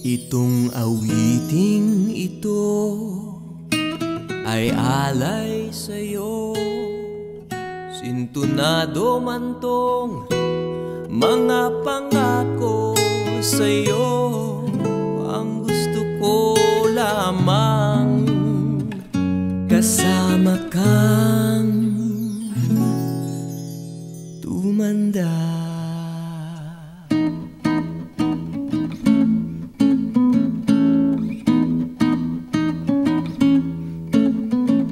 Itong awiting ito ay alay sa'yo. Sintunado man tong mga pangako sa'yo. Ang gusto ko lamang kasama kang tumanda.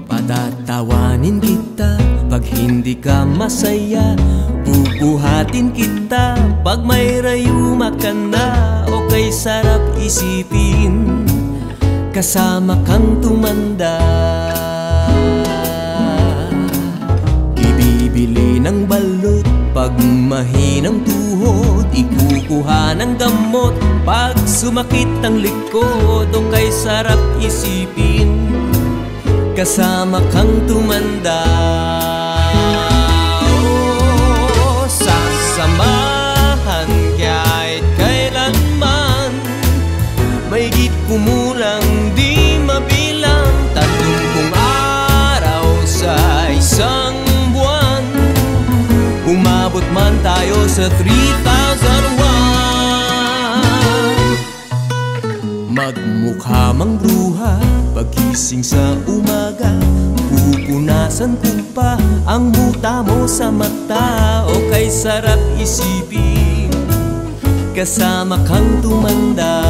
Patatawanin kita pag hindi ka masaya. Bubuhatin kita pag may rayuma ka na. O kay sarap isipin kasama kang tumanda. Ibibili ng balot pag mahinang tuhod. Ikukuha ng gamot pag sumakit ang likod. O kay sarap isipin kasama kang tumanda. Oh, sasamahan kahit kailanman. Mahigit kumulang di mabilang 30 araw sa isang buwan. Umabot man tayo sa 3,001. Magmukha mang bruha pagising sa umaga. Pupunasan ko pa ang muta mo sa mata. O kay sarap isipin kasama kang tumanda.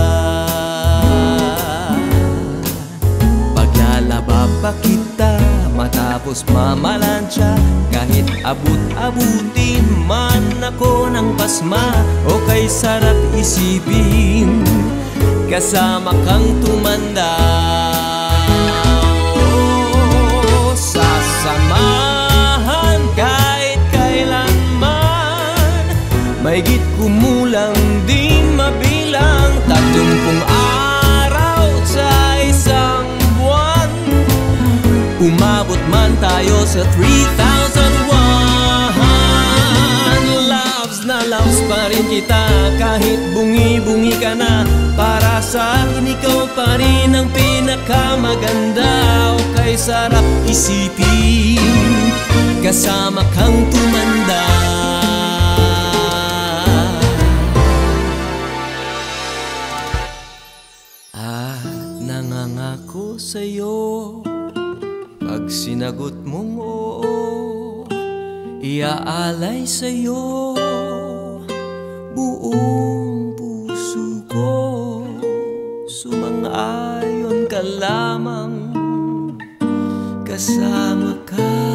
Paglalaba pa kita matapos mamalansya. Kahit abut-abutin man ako ng pasma. O kay sarap isipin kasama kang tumanda. Oh, sasamahan kahit kailanman. Mahigit kumulang di mabilang 30 araw sa isang buwan. Umabot man tayo sa 3,001. Loves na loves pa rin kita kahit bungi-bungi ka na. Para sa akin ikaw pa rin ang pinakamaganda. O kay sarap isipin kasama kang tumanda. Nangangako sa'yo pag sinagot mong oo, iaalay sa'yo buong puso ko. Sumang-ayon ka lamang kasama ka.